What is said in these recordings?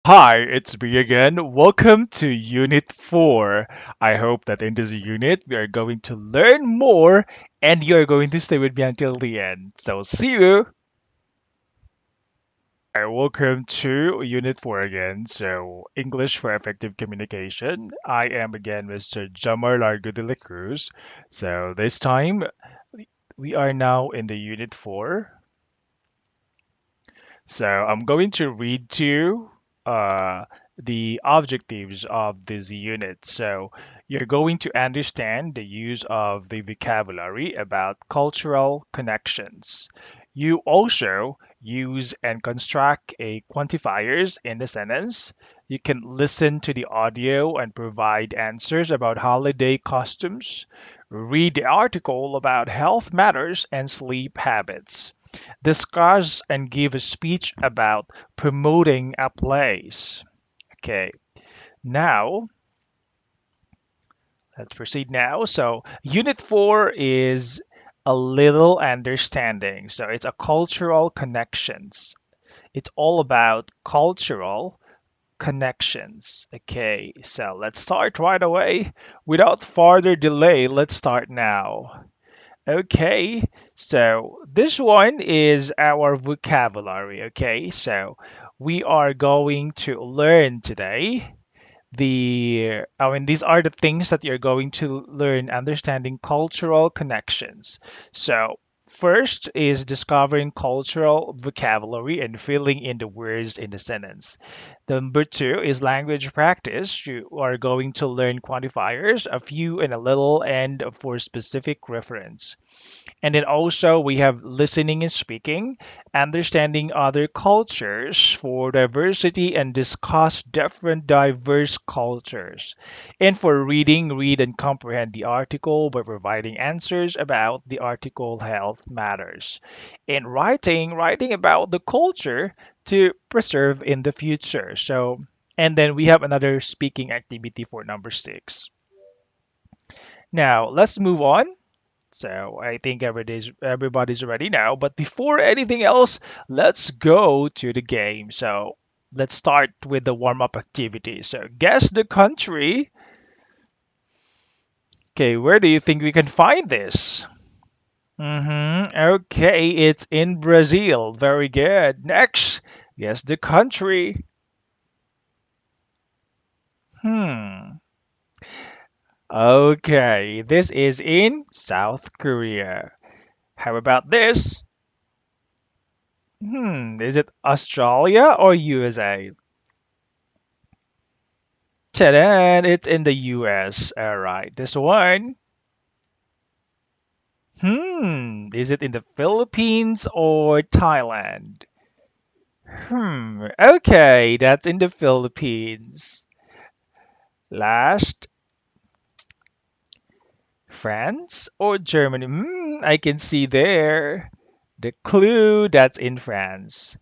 Hi, it's me again. Welcome to Unit 4. I hope that in this unit we are going to learn more and you're going to stay with me until the end. So, see you! Hi, welcome to Unit 4 again. So, English for Effective Communication. I am again Mr. Jamar Largo de la Cruz. So, this time we are now in the Unit 4. So I'm going to read to you the objectives of this unit. So you're going to understand the use of the vocabulary about cultural connections. You also use and construct a quantifiers in the sentence. You can listen to the audio and provide answers about holiday costumes. Read the article about health matters and sleep habits. Discuss and give a speech about promoting a place. Okay, now let's proceed now. So, Unit 4 is a little understanding. So, it's a cultural connections. It's all about cultural connections. Okay, so let's start right away. Without further delay, let's start now. Okay, so this one is our vocabulary. Okay, so we are going to learn today these are the things that you're going to learn understanding cultural connections. So, first is discovering cultural vocabulary and filling in the words in the sentence. Number two is language practice. You are going to learn quantifiers, a few and a little, and for specific reference. And then also we have listening and speaking, understanding other cultures for diversity and discuss different diverse cultures. And for reading, read and comprehend the article by providing answers about the article health matters. And writing, writing about the culture to preserve in the future. So and then we have another speaking activity for number six. Now let's move on. So I think everybody's ready now. But before anything else, let's go to the game. So let's start with the warm-up activity. So guess the country. Okay, where do you think we can find this? Okay, it's in Brazil. Very good. Next, guess the country. Hmm. Okay, this is in South Korea. How about this? Is it Australia or USA? Ta-da! It's in the US. All right. This one. Is it in the Philippines or Thailand? Okay, that's in the Philippines. Last, France or Germany? I can see there. The clue that's in France.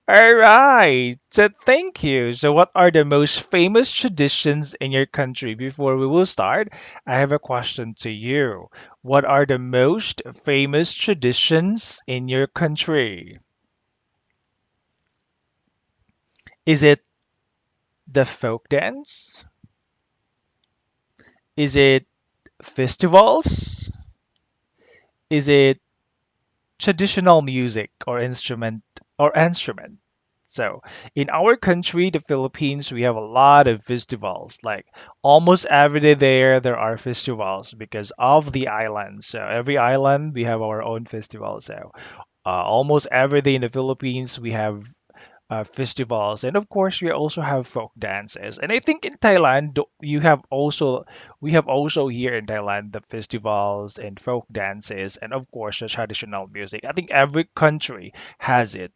All right. So thank you. So what are the most famous traditions in your country? Before we will start, I have a question to you. What are the most famous traditions in your country? Is it the folk dance? Is it festivals? Is it traditional music or instrument? So, in our country, the Philippines, we have a lot of festivals. Like almost every day there are festivals because of the island. So every island we have our own festival. So almost every day in the Philippines we have festivals, and of course we also have folk dances. And I think in Thailand we have also here in Thailand the festivals and folk dances, and of course the traditional music. I think every country has it,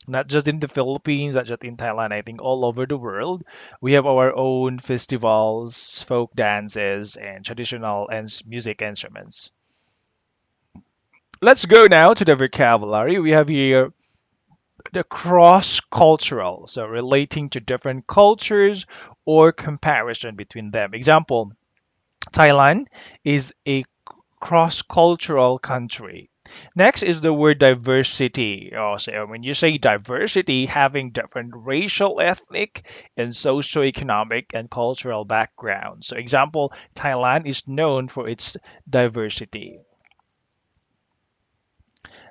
not just in the Philippines, not just in Thailand. I think all over the world, we have our own festivals, folk dances, and traditional and music instruments. Let's go now to the vocabulary. We have here the cross-cultural, so relating to different cultures or comparison between them. Example, Thailand is a cross-cultural country. Next is the word diversity. Also, when you say diversity, having different racial, ethnic, and socioeconomic and cultural backgrounds. So, example, Thailand is known for its diversity.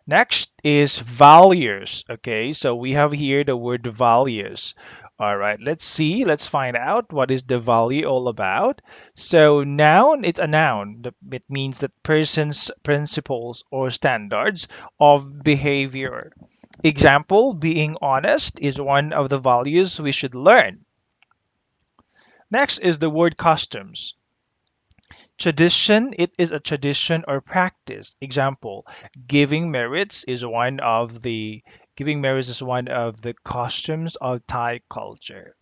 Next is values. Okay, so we have here the word values. All right, let's see. Let's find out what is the value all about. So noun, it's a noun. It means that person's principles or standards of behavior. Example, being honest is one of the values we should learn. Next is the word customs. Tradition, it is a tradition or practice. Example, giving merits is one of the costumes of Thai culture.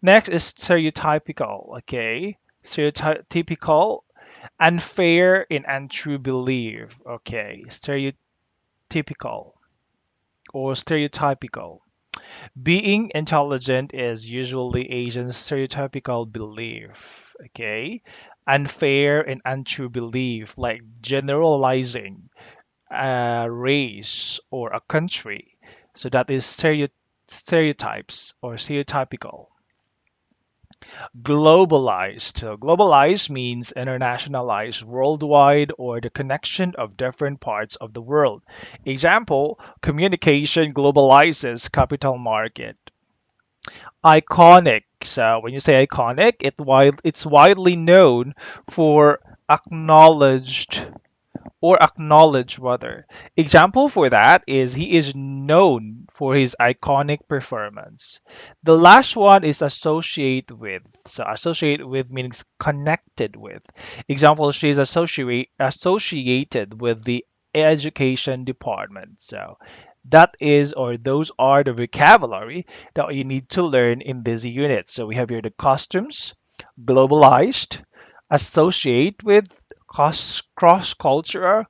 Next is stereotypical, okay? Stereotypical, unfair and untrue belief, okay? Stereotypical or stereotypical. Being intelligent is usually Asian stereotypical belief, okay? Unfair and untrue belief, like generalizing a race or a country. So that is stereotypes or stereotypical. Globalized. So globalized means internationalized, worldwide, or the connection of different parts of the world. Example, communication globalizes capital market. Iconic. So when you say iconic, it's widely known for acknowledged or acknowledge rather. Example for that is he is known for his iconic performance. The last one is associate with. So associate with means connected with. Example, she's associated with the education department. So that is or those are the vocabulary that you need to learn in this unit. So we have here the costumes, globalized, associate with, cross-cultural,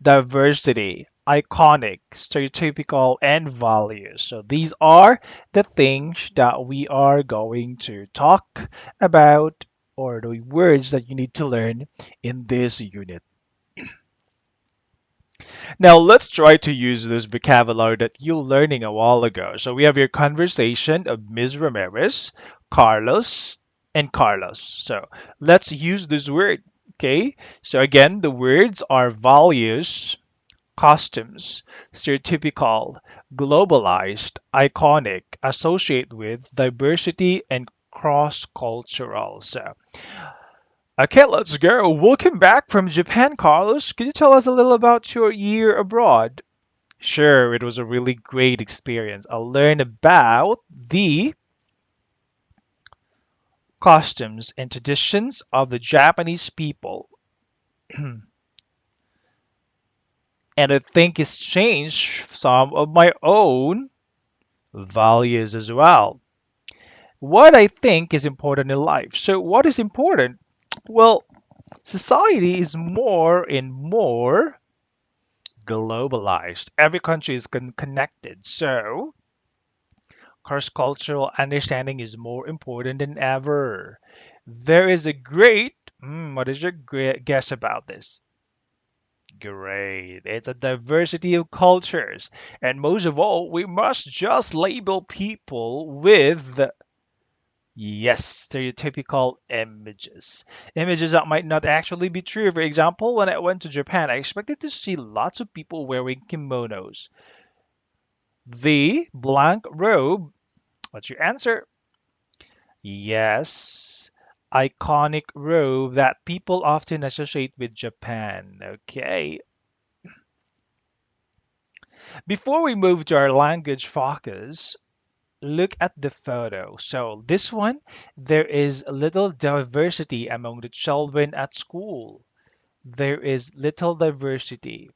diversity, iconic, stereotypical, and values. So these are the things that we are going to talk about or the words that you need to learn in this unit. Now let's try to use this vocabulary that you're learning a while ago. So we have your conversation of Ms. Ramirez, Carlos, and Carlos. So let's use this word. Okay. So again, the words are values, costumes, stereotypical, globalized, iconic, associate with, diversity, and cross-cultural. So okay, let's go. Welcome back from Japan, Carlos. Could you tell us a little about your year abroad? Sure, it was a really great experience. I learned about the customs and traditions of the Japanese people, and I think it's changed some of my own values as well. What I think is important in life. So, what is important? Well, society is more and more globalized. Every country is connected. So, cross-cultural understanding is more important than ever. There is a great, what is your guess about this? Great. It's a diversity of cultures. And most of all, we must just label people with, yes, stereotypical images. Images that might not actually be true. For example, when I went to Japan, I expected to see lots of people wearing kimonos. The blank robe, what's your answer? Yes, iconic robe that people often associate with Japan. Okay. Before we move to our language focus, look at the photo. So this one, there is little diversity among the children at school. There is little diversity.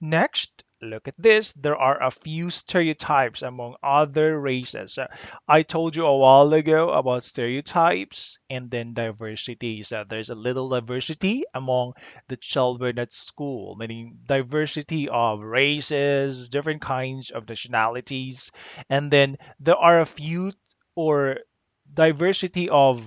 Next, look at this. There are a few stereotypes among other races. I told you a while ago about stereotypes and then diversity. So there's a little diversity among the children at school, meaning diversity of races, different kinds of nationalities. And then there are a few or diversity of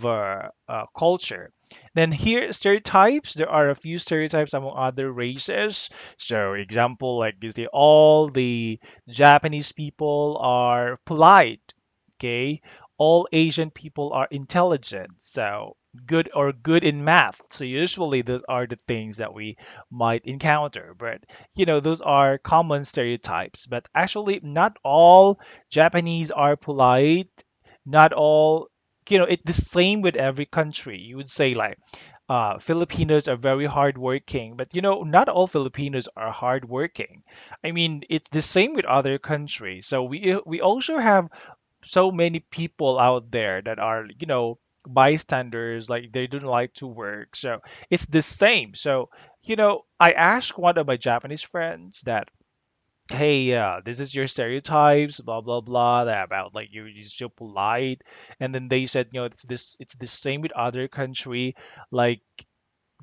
culture. Then here, stereotypes. There are a few stereotypes among other races. So, example, like you say, all the Japanese people are polite. Okay, all Asian people are intelligent. So, good in math. So usually those are the things that we might encounter. But those are common stereotypes. But actually, not all Japanese are polite. Not all it's the same with every country. You would say like Filipinos are very hardworking, but not all Filipinos are hardworking. I mean, it's the same with other countries. So we also have so many people out there that are bystanders, like they don't like to work. So it's the same. So I asked one of my Japanese friends that, hey, this is your stereotypes, blah blah blah, that about like you're so polite, and then they said, it's the same with other country, like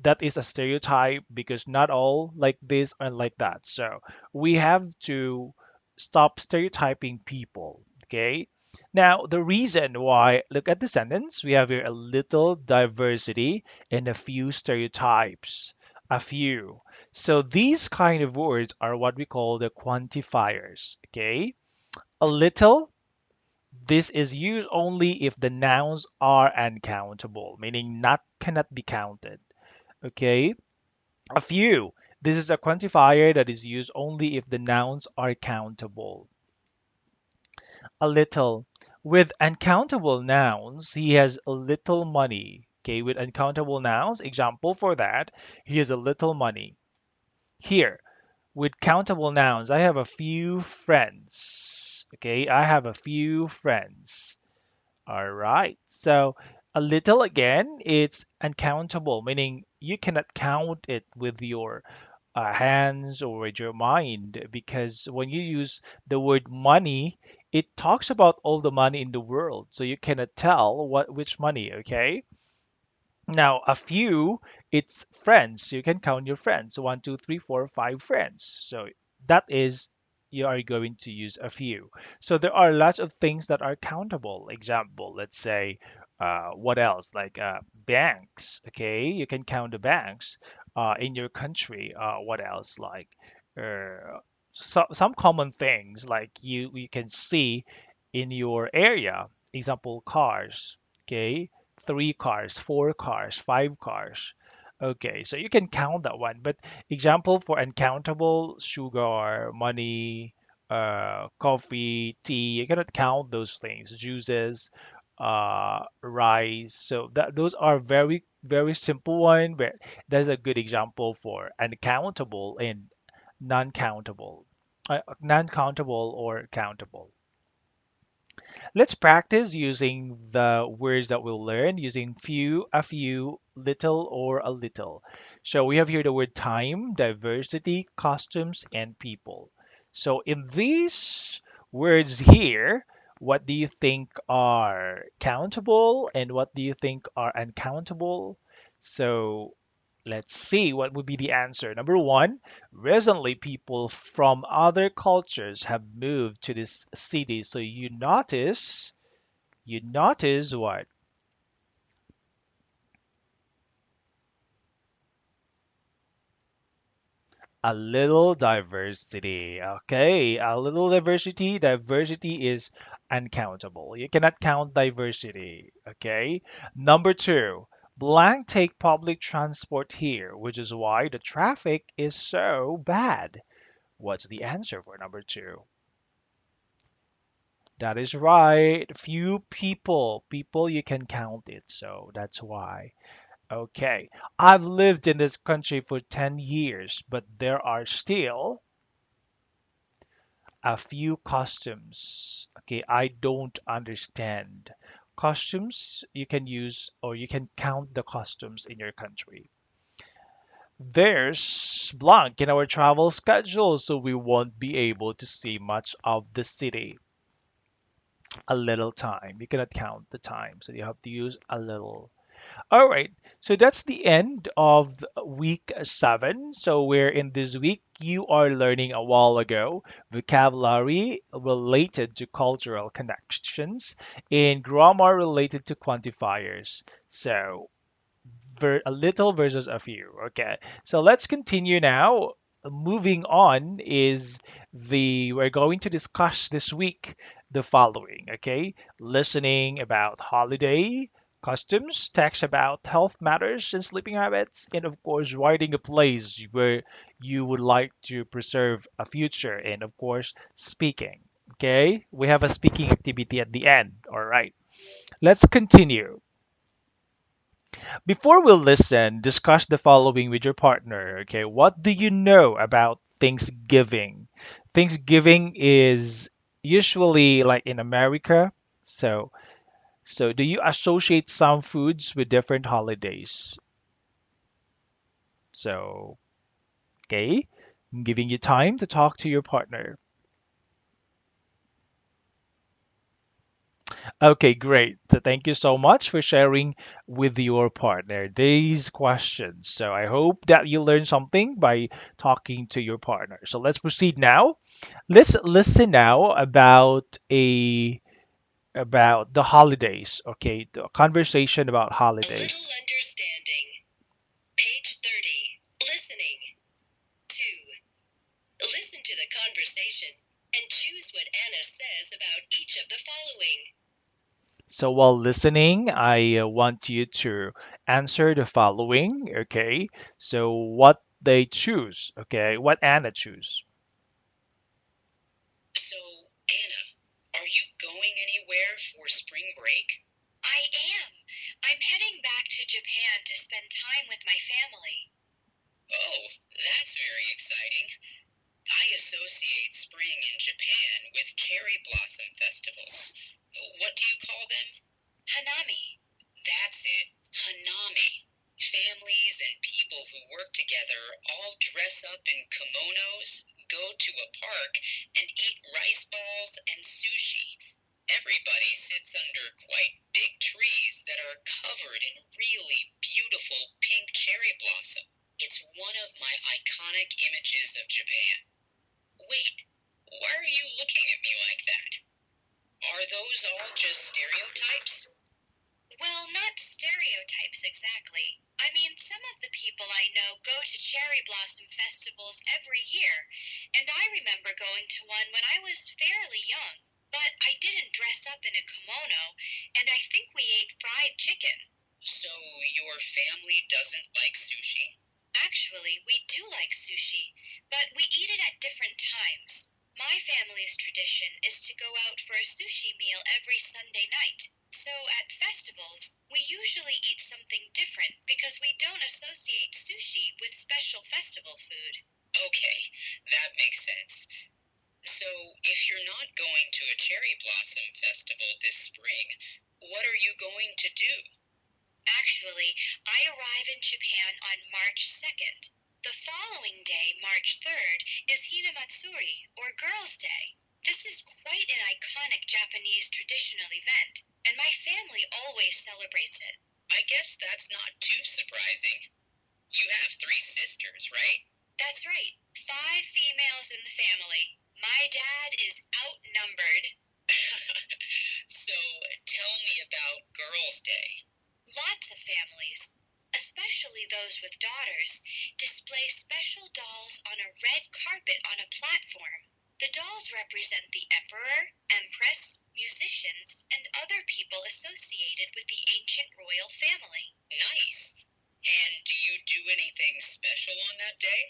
that is a stereotype because not all like this and like that. So we have to stop stereotyping people. Okay. Now, the reason why, look at the sentence, we have here a little diversity and a few stereotypes. A few. So these kind of words are what we call the quantifiers. Okay. A little, this is used only if the nouns are uncountable, meaning not cannot be counted. Okay. A few. This is a quantifier that is used only if the nouns are countable. A little. With uncountable nouns, he has a little money. Okay, with uncountable nouns, example for that, he has a little money. Here, with countable nouns, I have a few friends. Okay, I have a few friends. All right. So a little again, it's uncountable, meaning you cannot count it with your hands or with your mind, because when you use the word money, it talks about all the money in the world. So you cannot tell which money, okay? Now, a few, it's friends. You can count your friends. So 1, 2, 3, 4, 5 friends. So that is, you are going to use a few. So there are lots of things that are countable. Example, let's say, what else? Like banks. Okay, you can count the banks in your country. What else? Like some common things like you can see in your area. Example, cars. Okay, 3 cars, 4 cars, 5 cars. Okay, so you can count that one. But example for uncountable, sugar, money, coffee, tea, you cannot count those things. Juices, rice. So those are very, very simple one, but that's a good example for uncountable and non-countable. Non-countable or countable. Let's practice using the words that we'll learn using few, a few, little, or a little. So we have here the word time, diversity, costumes, and people. So in these words here, what do you think are countable and what do you think are uncountable? So let's see what would be the answer. Number one, recently people from other cultures have moved to this city. So you notice what? A little diversity. Okay, a little diversity. Diversity is uncountable. You cannot count diversity. Okay. Number two, blank take public transport here, which is why the traffic is so bad. What's the answer for number two? That is right. Few people. People, you can count it. So that's why. Okay. I've lived in this country for 10 years, but there are still a few costumes. Okay. I don't understand. Costumes, you can use or you can count the costumes in your country. There's blank in our travel schedule, so we won't be able to see much of the city. A little time. You cannot count the time, so you have to use a little. All right, so that's the end of week 7. So we're in this week, you are learning a while ago vocabulary related to cultural connections and grammar related to quantifiers. So a little versus a few. Okay, so let's continue now. Moving on is we're going to discuss this week the following. Okay, listening about holiday customs, text about health matters and sleeping habits, and of course, writing a place where you would like to preserve a future, and of course, speaking. Okay, we have a speaking activity at the end. All right, let's continue. Before we listen, discuss the following with your partner. Okay, what do you know about Thanksgiving? Thanksgiving is usually like in America. So, so do you associate some foods with different holidays? So, okay, I'm giving you time to talk to your partner. Okay, great. So thank you so much for sharing with your partner these questions. So I hope that you learned something by talking to your partner. So let's proceed now. Let's listen now about the holidays. Okay, the conversation about A little holidays. understanding. Page 30. Listening. 2. Listen to the conversation and choose what Anna says about each of the following. So while listening, I want you to answer the following. Okay, so what they choose. Okay, what Anna choose. So, Anna, are you going anywhere for spring break? I am. I'm heading back to Japan to spend time with my family. Oh, that's very exciting. I associate spring in Japan with cherry blossom festivals. What do you call them? Hanami. That's it. Hanami. Families and people who work together all dress up in kimonos, go to a park, and eat rice balls and sushi. Everybody sits under quite big trees that are covered in really beautiful pink cherry blossom. It's one of my iconic images of Japan. Wait, why are you looking at me like that? Are those all just stereotypes? Well, not stereotypes exactly. I mean, some of the people I know go to cherry blossom festivals every year, and I remember going to one when I was fairly young. But I didn't dress up in a kimono, and I think we ate fried chicken. So your family doesn't like sushi? Actually, we do like sushi, but we eat it at different times. My family's tradition is to go out for a sushi meal every Sunday night. So at festivals, we usually eat something different because we don't associate sushi with special festival food. Okay, that makes sense. So if you're not going to a cherry blossom festival this spring, what are you going to do? Actually, I arrive in Japan on March 2nd. The following day, March 3rd, is Hinamatsuri, or Girls' Day. This is quite an iconic Japanese traditional event, and my family always celebrates it. I guess that's not too surprising. You have three sisters, right? That's right. Five females in the family. My dad is outnumbered. So, tell me about Girls' Day. Lots of families, especially those with daughters, display special dolls on a red carpet on a platform. The dolls represent the emperor, empress, musicians, and other people associated with the ancient royal family. Nice. And do you do anything special on that day?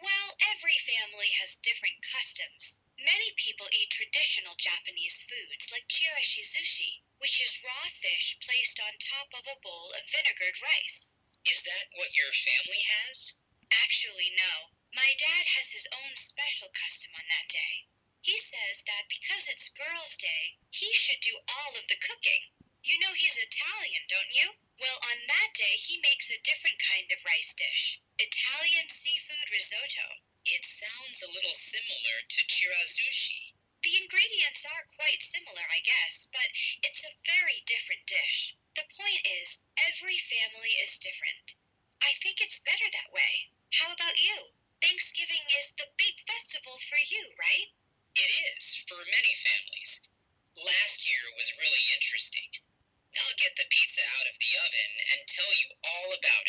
Well, every family has different customs. Many people eat traditional Japanese foods like chirashizushi, which is raw fish placed on top of a bowl of vinegared rice. Is that what your family has? Actually, no. My dad has his own special custom on that day. He says that because it's Girls' Day, he should do all of the cooking. You know he's Italian, don't you? Well, on that day, he makes a different kind of rice dish, Italian seafood risotto. It sounds a little similar to chirazushi. The ingredients are quite similar, I guess, but it's a very different dish. The point is, every family is different. I think it's better that way. How about you? Thanksgiving is the big festival for you, right? It is, for many families. Last year was really interesting. I'll get the pizza out of the oven and tell you all about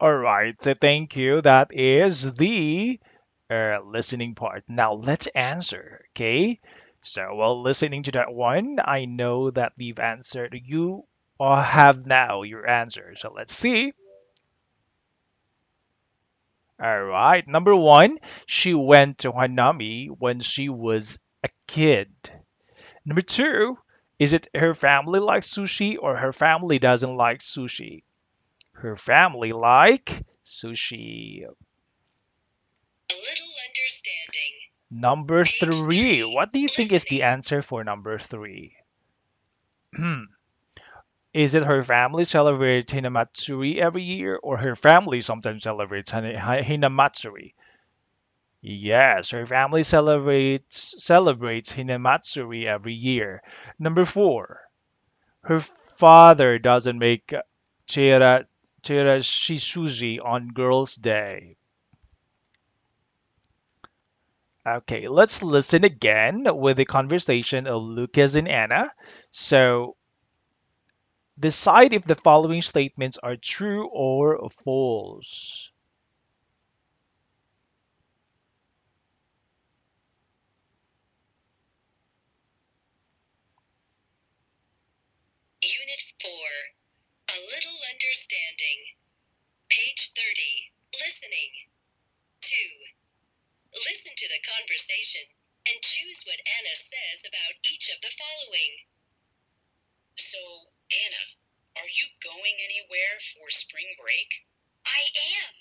All right, so thank you. That is the listening part. Now let's answer, okay? So while listening to that one, I know that we've answered. You all have now your answer. So let's see. All right, number one, she went to Hanami when she was a kid. Number two, is it her family likes sushi or her family doesn't like sushi? Her family like sushi. A little understanding. Number Page three, 30. what do you think is the Listening. answer for number three? Is it her family celebrates Hinamatsuri every year or her family sometimes celebrates Hinamatsuri? Yes, her family celebrates Hinamatsuri every year. Number four, her father doesn't make chera shisuji on Girls' Day. Okay, let's listen again with the conversation of Lucas and Anna. So decide if the following statements are true or false. Unit 4. A little understanding. Page 30. Listening. 2. Listen to the conversation and choose what Anna says about each of the following. So, Anna, are you going anywhere for spring break? I am.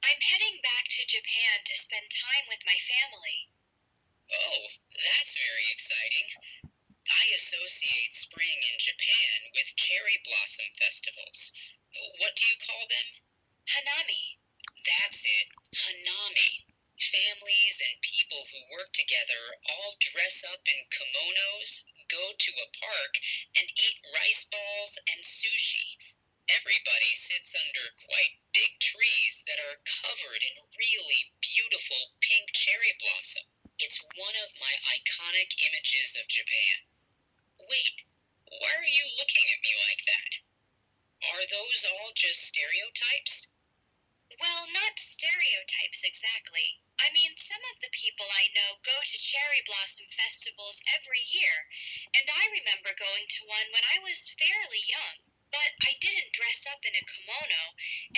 I'm heading back to Japan to spend time with my family. Oh, that's very exciting. I associate spring in Japan with cherry blossom festivals. What do you call them? Hanami. That's it, Hanami. Families and people who work together all dress up in kimonos, go to a park, and eat rice balls and sushi. Everybody sits under quite big trees that are covered in really beautiful pink cherry blossom. It's one of my iconic images of Japan. Wait, why are you looking at me like that? Are those all just stereotypes? Well, not stereotypes exactly. I mean, some of the people I know go to cherry blossom festivals every year, and I remember going to one when I was fairly young. But I didn't dress up in a kimono,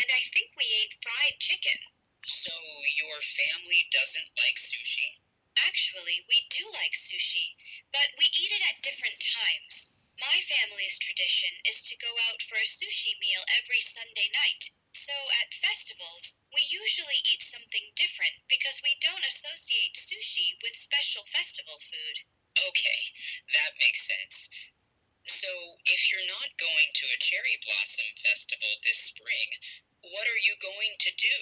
and I think we ate fried chicken. So your family doesn't like sushi? Actually, we do like sushi, but we eat it at different times. My family's tradition is to go out for a sushi meal every Sunday night. So at festivals, we usually eat something different because we don't associate sushi with special festival food. Okay, that makes sense. So if you're not going to a cherry blossom festival this spring, what are you going to do?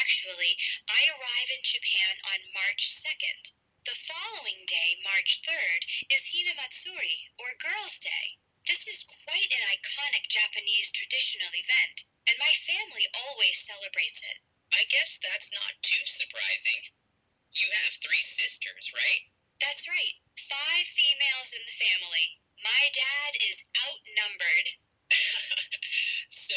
Actually, I arrive in Japan on March 2nd. The following day, March 3rd, is Hinamatsuri, or Girls' Day. This is quite an iconic Japanese traditional event, and my family always celebrates it. I guess that's not too surprising. You have three sisters, right? That's right. Five females in the family. My dad is outnumbered. So,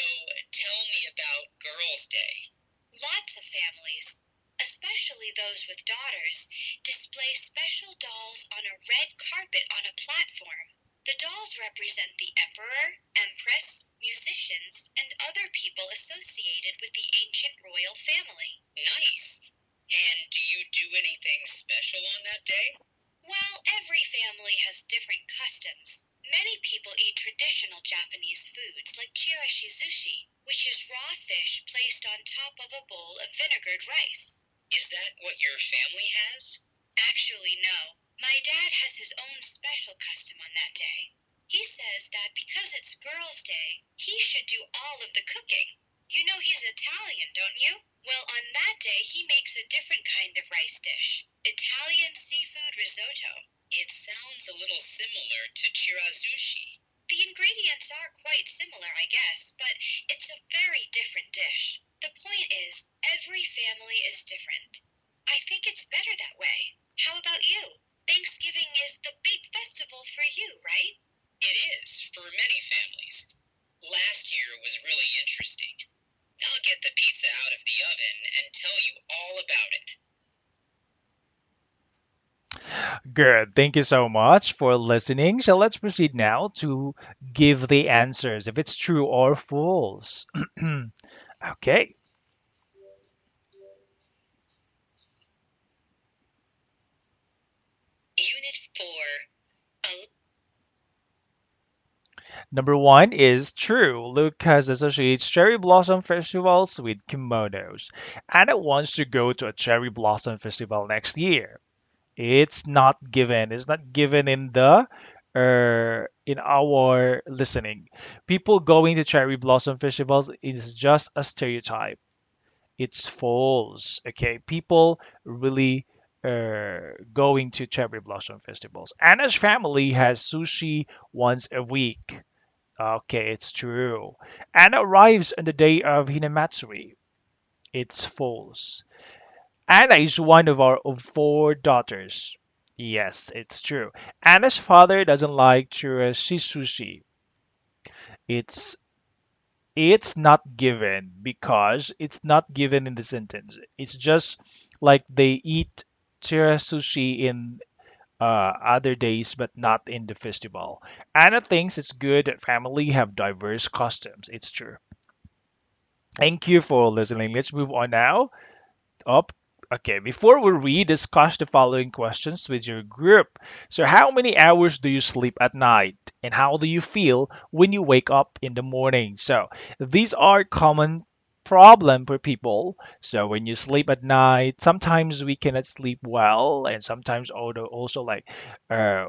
tell me about Girls' Day. Lots of families, especially those with daughters, display special dolls on a red carpet on a platform. The dolls represent the emperor, empress, musicians, and other people associated with the ancient royal family. Nice. And do you do anything special on that day? Well, every family has different customs. Many people eat traditional Japanese foods like chirashizushi, which is raw fish placed on top of a bowl of vinegared rice. Is that what your family has? Actually, no. My dad has his own special custom on that day. He says that because it's Girls' Day, he should do all of the cooking. You know he's Italian, don't you? Well, on that day, he makes a different kind of rice dish, Italian seafood risotto. It sounds a little similar to chirazushi. The ingredients are quite similar, I guess, but it's a very different dish. The point is, every family is different. I think it's better that way. How about you? Thanksgiving is the big festival for you, right? It is, for many families. Last year was really interesting. I'll get the pizza out of the oven and tell you all about it. Good. Thank you so much for listening. So let's proceed now to give the answers if it's true or false. Okay. Unit 4. Number one is true. Lucas associates cherry blossom festivals with kimonos. Anna wants to go to a cherry blossom festival next year. It's not given. It's not given in the in our listening. People going to cherry blossom festivals is just a stereotype. It's false. Okay, people really going to cherry blossom festivals. Anna's family has sushi once a week. Okay, it's true. Anna arrives on the day of Hinamatsuri. It's false. Anna is one of four daughters. Yes, it's true. Anna's father doesn't like churraschi sushi. It's it's not given because it's not given in the sentence. It's just like they eat churraschi in other days, but not in the festival. Anna thinks it's good that family have diverse customs. It's true. Thank you for listening. Let's move on now. Up. Okay, before we read, discuss the following questions with your group. So, how many hours do you sleep at night? And how do you feel when you wake up in the morning? So, these are common problem for people. So, when you sleep at night, sometimes we cannot sleep well, and sometimes also like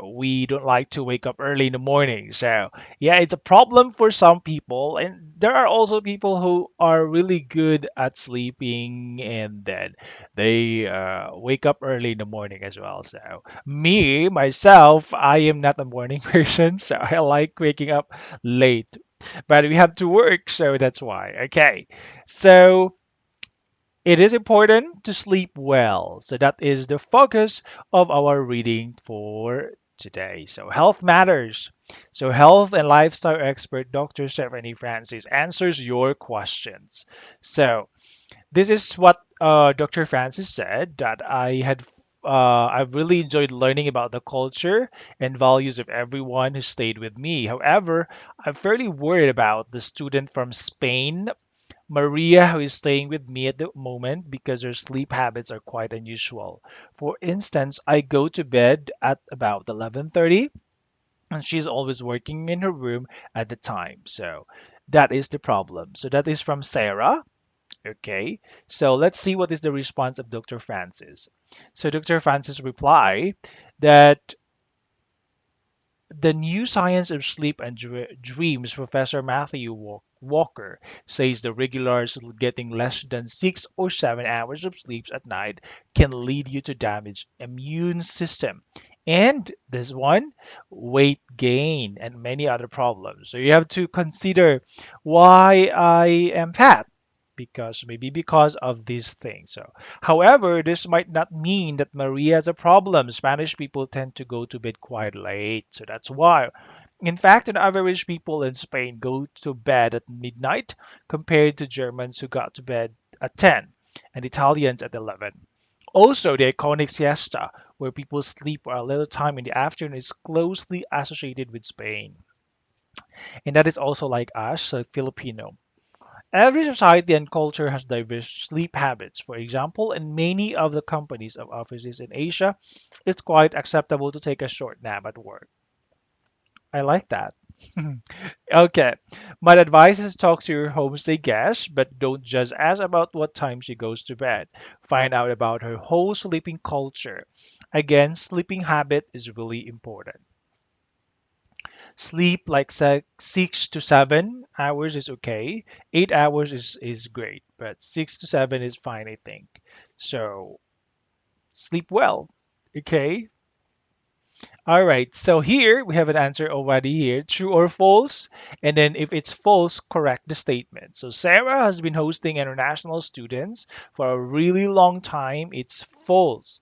we don't like to wake up early in the morning. So, yeah, it's a problem for some people, and there are also people who are really good at sleeping and then they wake up early in the morning as well. So me myself, I am not a morning person, so I like waking up late. But we have to work, so that's why. Okay, so it is important to sleep well. So that is the focus of our reading for today. So health matters. So health and lifestyle expert Dr. Stephanie Francis answers your questions. So this is what Dr. Francis said that I've really enjoyed learning about the culture and values of everyone who stayed with me. However, I'm fairly worried about the student from Spain, Maria, who is staying with me at the moment because her sleep habits are quite unusual. For instance, I go to bed at about 11:30 and she's always working in her room at the time. So that is the problem. So that is from Sarah. Okay, so let's see what is the response of Dr. Francis. So Dr. Francis reply that the new science of sleep and dreams, Professor Matthew Walker says the regulars getting less than 6 or 7 hours of sleep at night can lead you to damage immune system. And this one, weight gain and many other problems. So you have to consider why I am fat because maybe because of these things. So, however, this might not mean that Maria has a problem. Spanish people tend to go to bed quite late, so that's why. In fact, an average people in Spain go to bed at midnight compared to Germans who got to bed at 10 and Italians at 11. Also, the iconic siesta, where people sleep for a little time in the afternoon, is closely associated with Spain. And that is also like us, Filipino. Every society and culture has diverse sleep habits. For example, in many of the companies of offices in Asia, it's quite acceptable to take a short nap at work. I like that. Okay. My advice is talk to your homestay guest, but don't just ask about what time she goes to bed. Find out about her whole sleeping culture. Again, sleeping habit is really important. Sleep like 6 to 7 hours is okay. 8 hours is great, but 6 to 7 is fine, I think. So sleep well. Okay. All right. So here we have an answer already here, true or false. And then if it's false, correct the statement. So Sarah has been hosting international students for a really long time. It's false.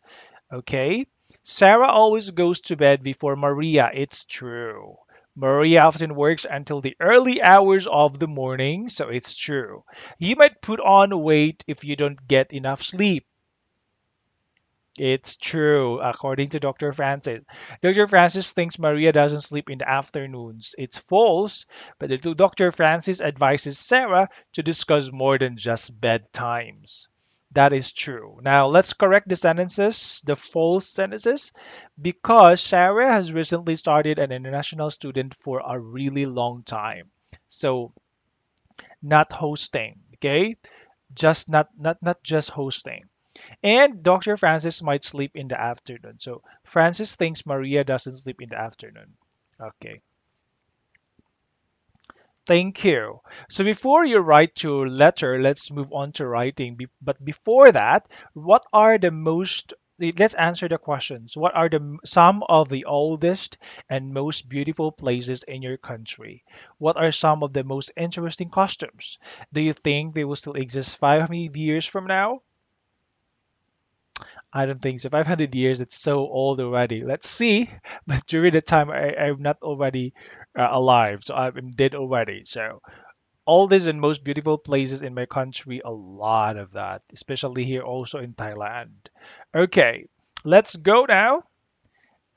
Okay. Sarah always goes to bed before Maria. It's true. Maria often works until the early hours of the morning, so it's true. You might put on weight if you don't get enough sleep. It's true, according to Dr. Francis. Dr. Francis thinks Maria doesn't sleep in the afternoons. It's false, but Dr. Francis advises Sarah to discuss more than just bedtimes. That is true. Now, let's correct the sentences, the false sentences, because Sarah has recently started an international student for a really long time. So, not hosting, okay? Just not just hosting. And Dr. Francis might sleep in the afternoon. So Francis thinks Maria doesn't sleep in the afternoon. Okay. Thank you. So before you write your letter, let's move on to writing. But before that, what are the most let's answer the questions. What are some of the oldest and most beautiful places in your country? What are some of the most interesting customs? Do you think they will still exist 500 years from now? I don't think so. 500 years, it's so old already. Let's see. But during the time, I'm not already alive, so I'm dead already. So, oldest and most beautiful places in my country, a lot of that, especially here also in Thailand. Okay, let's go now.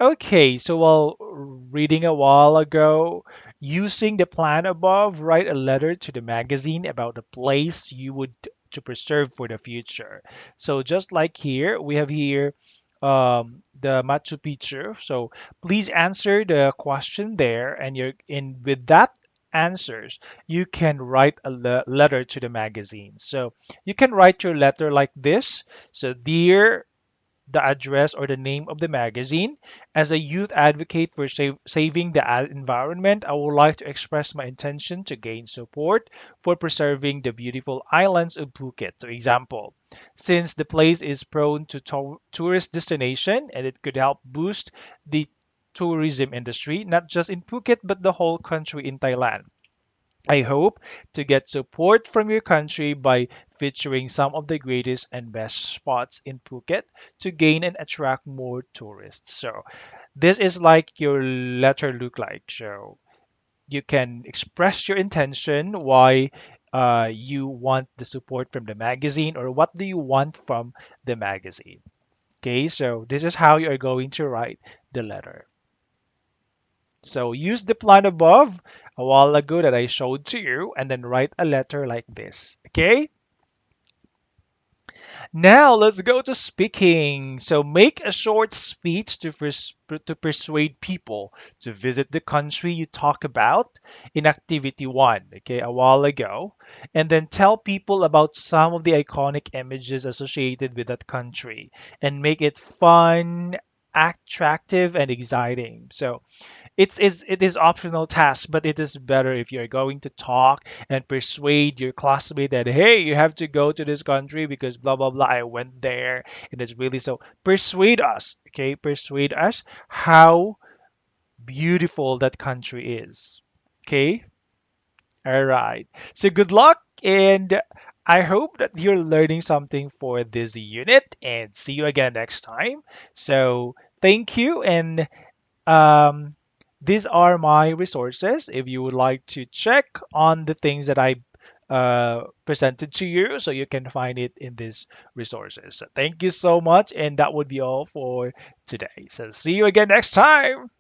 Okay, so while reading a while ago, using the plan above, write a letter to the magazine about the place you would to preserve for the future. So just like here, we have here the Machu Picchu. So please answer the question there, and you're in with that answers, you can write a letter to the magazine. So you can write your letter like this. So dear the address or the name of the magazine. As a youth advocate for saving the environment, I would like to express my intention to gain support for preserving the beautiful islands of Phuket. For example, since the place is prone to tourist destination and it could help boost the tourism industry, not just in Phuket but the whole country in Thailand. I hope to get support from your country by featuring some of the greatest and best spots in Phuket to gain and attract more tourists. So this is like your letter look like. So you can express your intention why you want the support from the magazine or what do you want from the magazine. Okay, so this is how you are going to write the letter. So use the plan above a while ago that I showed to you and then write a letter like this. Okay? Now let's go to speaking. So make a short speech to persuade people to visit the country you talk about in activity one, okay, a while ago, and then tell people about some of the iconic images associated with that country and make it fun, attractive, and exciting. So it is optional task, but it is better if you're going to talk and persuade your classmate that hey, you have to go to this country because blah blah blah. I went there and it's really so. Persuade us, okay? Persuade us how beautiful that country is. Okay, all right. So good luck and. I hope that you're learning something for this unit and see you again next time. So, thank you and um, these are my resources if you would like to check on the things that I presented to you, so you can find it in these resources. So thank you so much, and that would be all for today. So see you again next time.